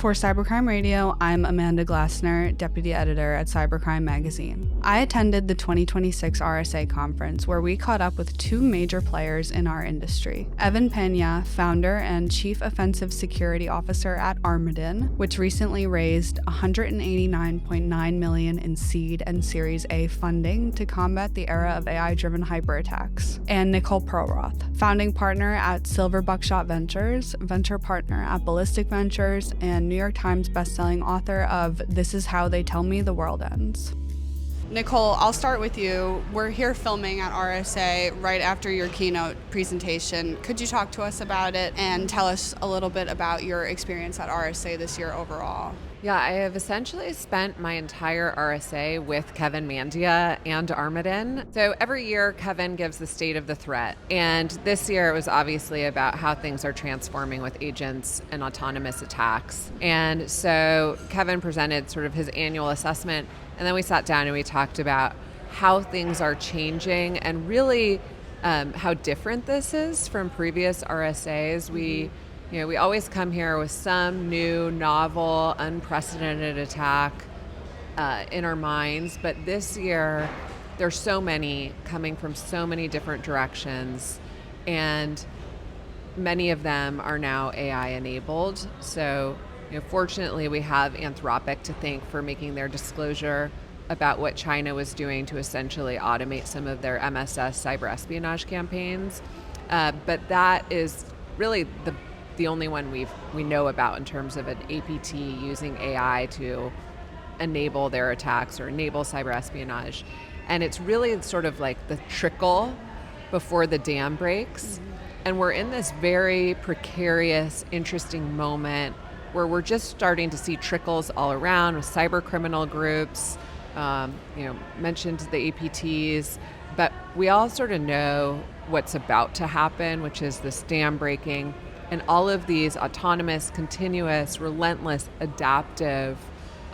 For Cybercrime Radio, I'm Amanda Glassner, Deputy Editor at Cybercrime Magazine. I attended the 2026 RSA Conference, where we caught up with two major players in our industry. Evan Pena, founder and Chief Offensive Security Officer at Armadin, which recently raised $189.9 million in seed and Series A funding to combat the era of AI-driven hyperattacks. And Nicole Perlroth, founding partner at Silver Buckshot Ventures, venture partner at Ballistic Ventures, and New York Times bestselling author of This Is How They Tell Me the World Ends. Nicole, I'll start with you. We're here filming at RSA right after your keynote presentation. Could you talk to us about it and tell us a little bit about your experience at RSA this year overall? Yeah, I have essentially spent my entire RSA with Kevin Mandia and Armadin. So every year, Kevin gives the state of the threat. And this year, it was obviously about how things are transforming with agents and autonomous attacks. And so Kevin presented sort of his annual assessment, and then we sat down and we talked about how things are changing and really how different this is from previous RSAs. We always come here with some new, novel, unprecedented attack in our minds, but this year there's so many coming from so many different directions, and many of them are now AI enabled. So, fortunately, we have Anthropic to thank for making their disclosure about what China was doing to essentially automate some of their MSS cyber espionage campaigns. But that is really the only one we know about in terms of an APT using AI to enable their attacks or enable cyber espionage. And it's really sort of like the trickle before the dam breaks. Mm-hmm. And we're in this very precarious, interesting moment where we're just starting to see trickles all around with cyber criminal groups, mentioned the APTs, but we all sort of know what's about to happen, which is this dam breaking. And all of these autonomous, continuous, relentless, adaptive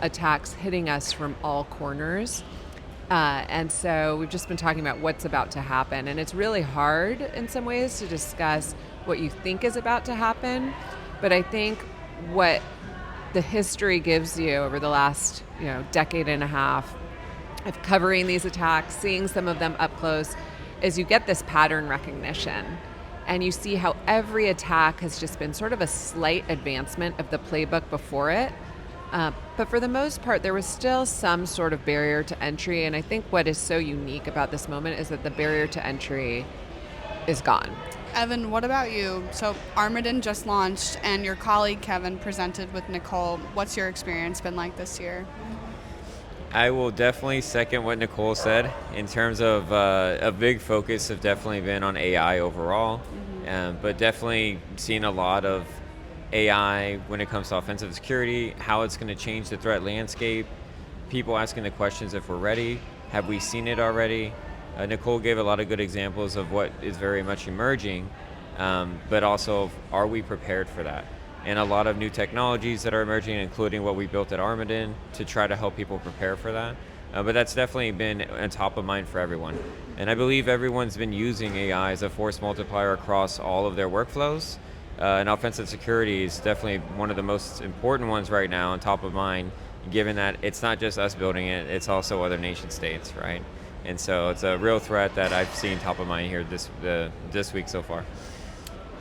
attacks hitting us from all corners. And so we've just been talking about what's about to happen. And it's really hard in some ways to discuss what you think is about to happen. But I think what the history gives you over the last decade and a half of covering these attacks, seeing some of them up close, is you get this pattern recognition. And you see how every attack has just been sort of a slight advancement of the playbook before it. But for the most part, there was still some sort of barrier to entry. And I think what is so unique about this moment is that the barrier to entry is gone. Evan, what about you? So Armadin just launched, and your colleague Kevin presented with Nicole. What's your experience been like this year? I will definitely second what Nicole said in terms of a big focus have definitely been on AI overall, but definitely seen a lot of AI when it comes to offensive security, how it's going to change the threat landscape, people asking the questions if we're ready, have we seen it already? Nicole gave a lot of good examples of what is very much emerging, but also are we prepared for that? And a lot of new technologies that are emerging, including what we built at Armadin, to try to help people prepare for that. But that's definitely been on top of mind for everyone. And I believe everyone's been using AI as a force multiplier across all of their workflows. And offensive security is definitely one of the most important ones right now on top of mind, given that it's not just us building it, it's also other nation states, right? And so it's a real threat that I've seen top of mind here this week so far.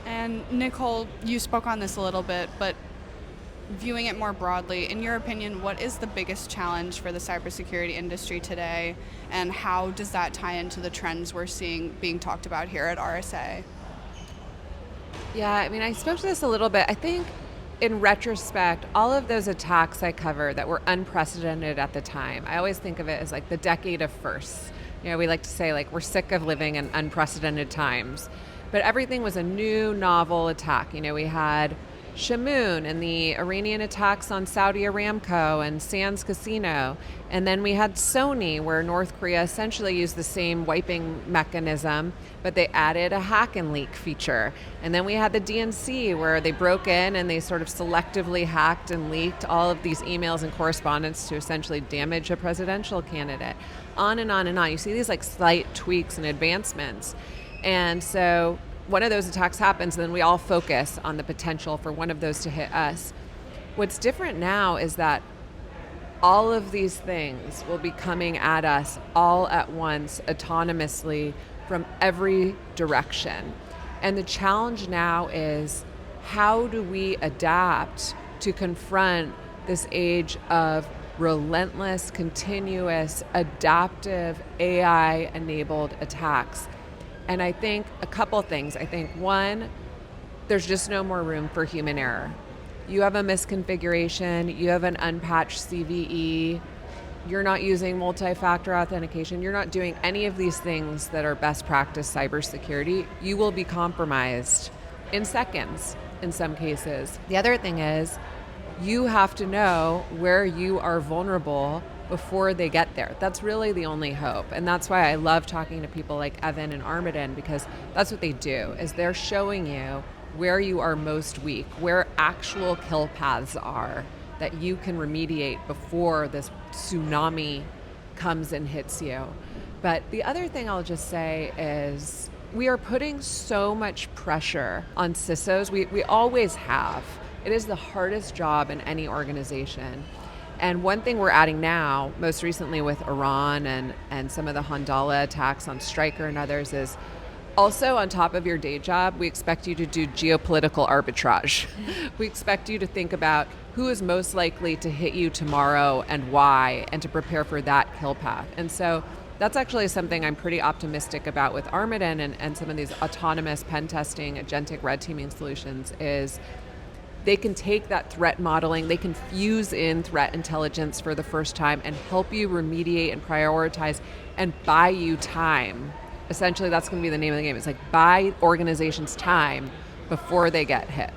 And Nicole, you spoke on this a little bit, but viewing it more broadly, in your opinion, what is the biggest challenge for the cybersecurity industry today, and how does that tie into the trends we're seeing being talked about here at RSA? Yeah, I spoke to this a little bit. I think in retrospect, all of those attacks I covered that were unprecedented at the time, I always think of it as like the decade of firsts. We like to say we're sick of living in unprecedented times. But everything was a new, novel attack. We had Shamoon and the Iranian attacks on Saudi Aramco and Sands Casino. And then we had Sony, where North Korea essentially used the same wiping mechanism, but they added a hack and leak feature. And then we had the DNC, where they broke in and they sort of selectively hacked and leaked all of these emails and correspondence to essentially damage a presidential candidate. On and on and on. You see these slight tweaks and advancements. And so one of those attacks happens, and then we all focus on the potential for one of those to hit us. What's different now is that all of these things will be coming at us all at once, autonomously, from every direction. And the challenge now is, how do we adapt to confront this age of relentless, continuous, adaptive, AI-enabled attacks? And I think a couple things. I think one, there's just no more room for human error. You have a misconfiguration, you have an unpatched CVE, you're not using multi-factor authentication, you're not doing any of these things that are best practice cybersecurity, you will be compromised in seconds in some cases. The other thing is, you have to know where you are vulnerable before they get there. That's really the only hope. And that's why I love talking to people like Evan and Armadin, because that's what they do, is they're showing you where you are most weak, where actual kill paths are that you can remediate before this tsunami comes and hits you. But the other thing I'll just say is, we are putting so much pressure on CISOs. We always have. It is the hardest job in any organization. And one thing we're adding now, most recently with Iran and some of the Handala attacks on Stryker and others, is also, on top of your day job, we expect you to do geopolitical arbitrage. We expect you to think about who is most likely to hit you tomorrow and why, and to prepare for that kill path. And so that's actually something I'm pretty optimistic about with Armadin and some of these autonomous pen testing, agentic red teaming solutions, is they can take that threat modeling, they can fuse in threat intelligence for the first time and help you remediate and prioritize and buy you time. Essentially, that's going to be the name of the game. It's like, buy organizations time before they get hit.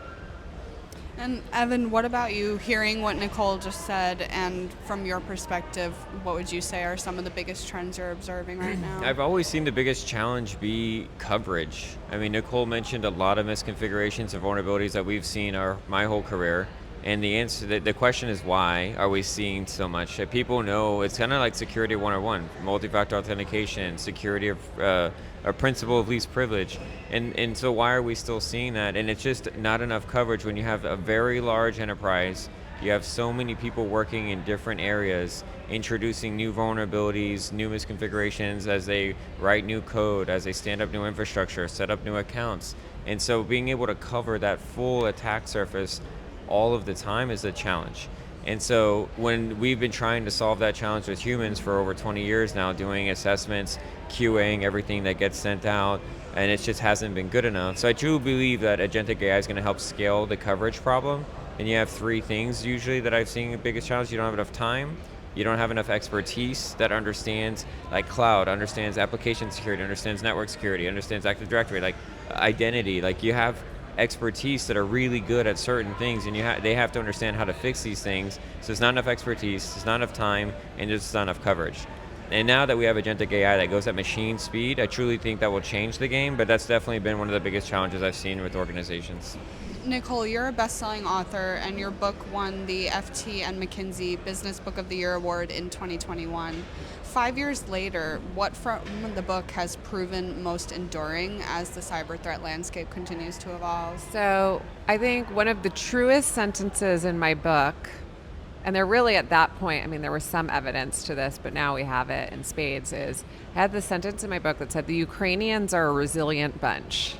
And Evan, what about you, hearing what Nicole just said, and from your perspective, what would you say are some of the biggest trends you're observing right now? I've always seen the biggest challenge be coverage. I mean, Nicole mentioned a lot of misconfigurations and vulnerabilities that we've seen my whole career. And the question is, why are we seeing so much? People know it's kind of like security 101, multi-factor authentication, security of a principle of least privilege. And so why are we still seeing that? And it's just not enough coverage when you have a very large enterprise. You have so many people working in different areas, introducing new vulnerabilities, new misconfigurations as they write new code, as they stand up new infrastructure, set up new accounts. And so being able to cover that full attack surface all of the time is a challenge. And so when we've been trying to solve that challenge with humans for over 20 years now, doing assessments, QAing everything that gets sent out, and it just hasn't been good enough. So I truly believe that agentic AI is going to help scale the coverage problem. And you have three things usually that I've seen the biggest challenge. You don't have enough time, you don't have enough expertise that understands like cloud, understands application security, understands network security, understands Active Directory, like identity. Like, you have expertise that are really good at certain things, and they have to understand how to fix these things. So there's not enough expertise, there's not enough time, and there's not enough coverage. And now that we have agentic AI that goes at machine speed, I truly think that will change the game, but that's definitely been one of the biggest challenges I've seen with organizations. Nicole, you're a best-selling author, and your book won the FT and McKinsey Business Book of the Year Award in 2021. 5 years later, what from the book has proven most enduring as the cyber threat landscape continues to evolve? So I think one of the truest sentences in my book, and they're really at that point, I mean, there was some evidence to this, but now we have it in spades, is I had the sentence in my book that said, the Ukrainians are a resilient bunch.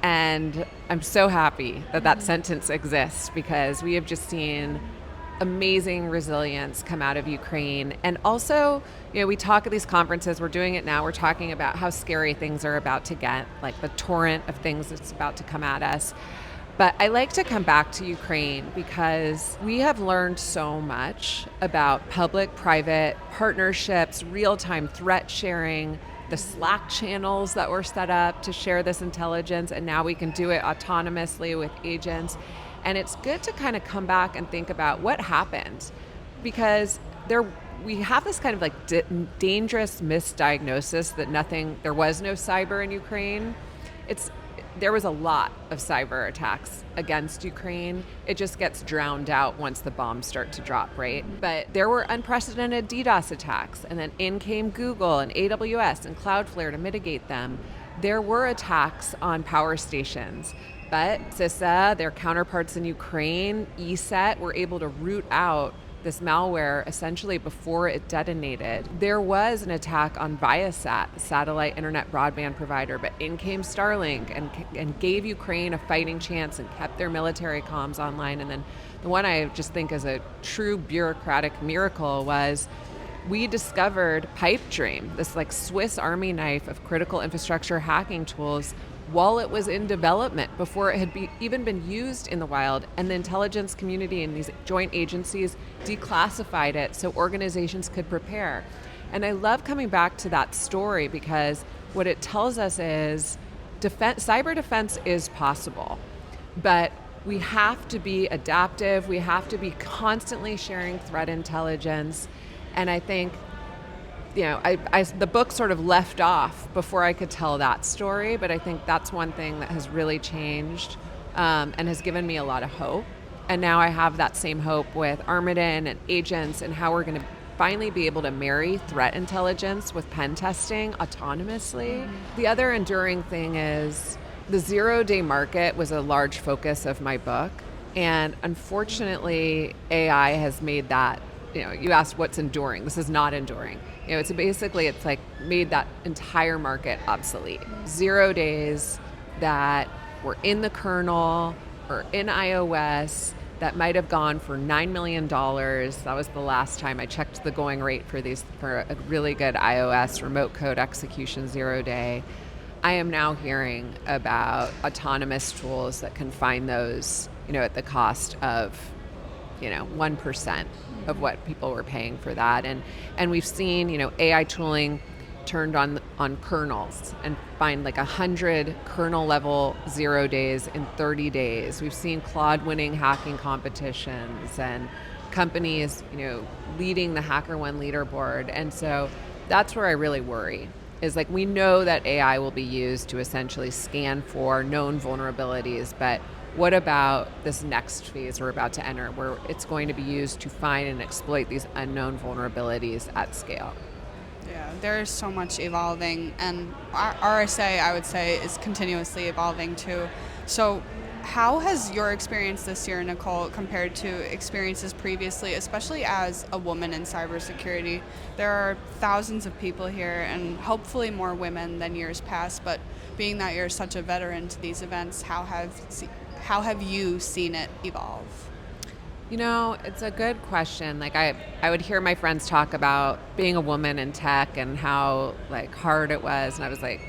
And I'm so happy that that sentence exists, because we have just seen amazing resilience come out of Ukraine. And also, we talk at these conferences, we're doing it now, we're talking about how scary things are about to get, like the torrent of things that's about to come at us. But I like to come back to Ukraine because we have learned so much about public-private partnerships, real-time threat sharing, the Slack channels that were set up to share this intelligence, and now we can do it autonomously with agents. And it's good to kind of come back and think about what happened, because we have this kind of like dangerous misdiagnosis that there was no cyber in Ukraine. There was a lot of cyber attacks against Ukraine. It just gets drowned out once the bombs start to drop, right? But there were unprecedented DDoS attacks, and then in came Google and AWS and Cloudflare to mitigate them. There were attacks on power stations. But CISA, their counterparts in Ukraine, ESET, were able to root out this malware essentially before it detonated. There was an attack on Viasat, the satellite internet broadband provider, but in came Starlink and gave Ukraine a fighting chance and kept their military comms online. And then the one I just think is a true bureaucratic miracle was we discovered PipeDream, this like Swiss Army knife of critical infrastructure hacking tools, while it was in development, before it had even been used in the wild. And the intelligence community and these joint agencies declassified it so organizations could prepare. And I love coming back to that story because what it tells us is cyber defense is possible, but we have to be adaptive. We have to be constantly sharing threat intelligence. And I think, the book sort of left off before I could tell that story, but I think that's one thing that has really changed and has given me a lot of hope. And now I have that same hope with Armadin and agents and how we're going to finally be able to marry threat intelligence with pen testing autonomously. The other enduring thing is the zero-day market was a large focus of my book. And unfortunately, AI has made that, you asked what's enduring. This is not enduring. It's like made that entire market obsolete. 0 days that were in the kernel or in iOS that might have gone for $9 million. That was the last time I checked the going rate for a really good iOS remote code execution 0 day. I am now hearing about autonomous tools that can find those, at the cost of 1% of what people were paying for that. And we've seen, AI tooling turned on kernels and find like 100 kernel level 0 days in 30 days. We've seen Claude winning hacking competitions and companies, leading the HackerOne leaderboard. And so that's where I really worry. Is like we know that AI will be used to essentially scan for known vulnerabilities, but what about this next phase we're about to enter where it's going to be used to find and exploit these unknown vulnerabilities at scale? Yeah, there's so much evolving, and RSA, I would say, is continuously evolving too. So how has your experience this year, Nicole, compared to experiences previously, especially as a woman in cybersecurity? There are thousands of people here and hopefully more women than years past, but being that you're such a veteran to these events, how have you seen it evolve? It's a good question. Like I would hear my friends talk about being a woman in tech and how like hard it was, and I was like,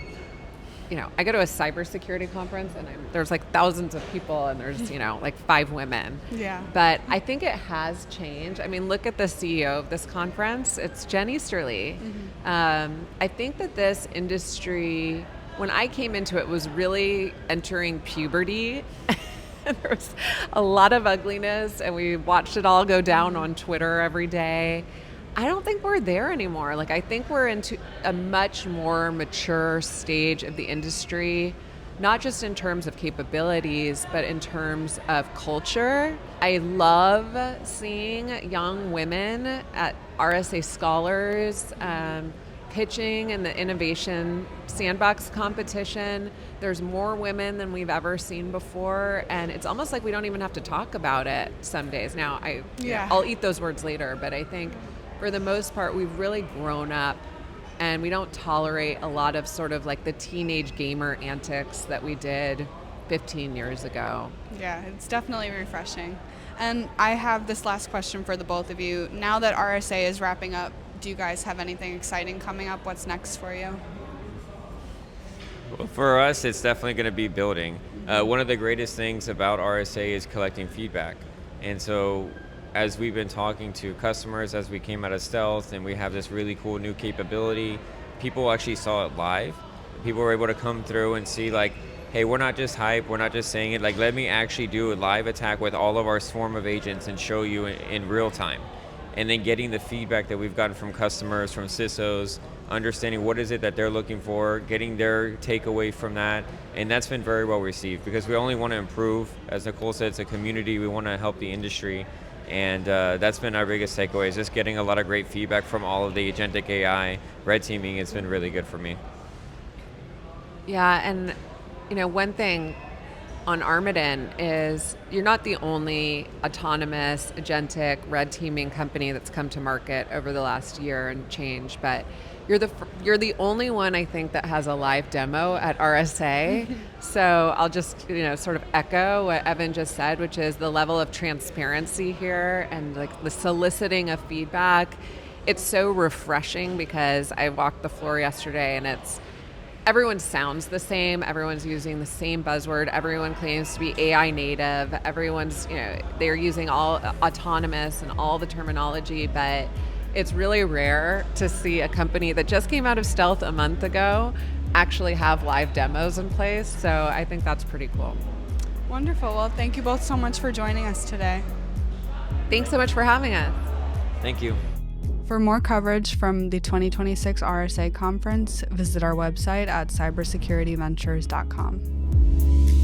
I go to a cybersecurity conference and there's like thousands of people and there's, like 5 women. Yeah. But I think it has changed. I mean, look at the CEO of this conference. It's Jen Easterly. Mm-hmm. I think that this industry, when I came into it, was really entering puberty. There was a lot of ugliness and we watched it all go down on Twitter every day. I don't think we're there anymore. Like, I think we're into a much more mature stage of the industry, not just in terms of capabilities, but in terms of culture. I love seeing young women at RSA Scholars pitching in the innovation sandbox competition. There's more women than we've ever seen before, and it's almost like we don't even have to talk about it some days. Now, I'll eat those words later, but I think for the most part, we've really grown up and we don't tolerate a lot of sort of like the teenage gamer antics that we did 15 years ago. Yeah, it's definitely refreshing. And I have this last question for the both of you. Now that RSA is wrapping up, do you guys have anything exciting coming up? What's next for you? Well, for us, it's definitely going to be building. One of the greatest things about RSA is collecting feedback. And so as we've been talking to customers as we came out of stealth and we have this really cool new capability, people actually saw it live. People were able to come through and see like, hey, we're not just hype, we're not just saying it, like let me actually do a live attack with all of our swarm of agents and show you in real time. And then getting the feedback that we've gotten from customers, from CISOs, understanding what is it that they're looking for, getting their takeaway from that. And that's been very well received because we only want to improve. As Nicole said, it's a community, we want to help the industry. And that's been our biggest takeaway, is just getting a lot of great feedback from all of the agentic AI, red teaming. It's been really good for me. Yeah, and one thing on Armadin is you're not the only autonomous, agentic, red teaming company that's come to market over the last year and change, but you're the only one, I think, that has a live demo at RSA. So I'll just sort of echo what Evan just said, which is the level of transparency here and like the soliciting of feedback. It's so refreshing because I walked the floor yesterday and everyone sounds the same. Everyone's using the same buzzword. Everyone claims to be AI native. Everyone's, they're using all autonomous and all the terminology, but it's really rare to see a company that just came out of stealth a month ago actually have live demos in place. So I think that's pretty cool. Wonderful. Well, thank you both so much for joining us today. Thanks so much for having us. Thank you. For more coverage from the 2026 RSA Conference, visit our website at cybersecurityventures.com.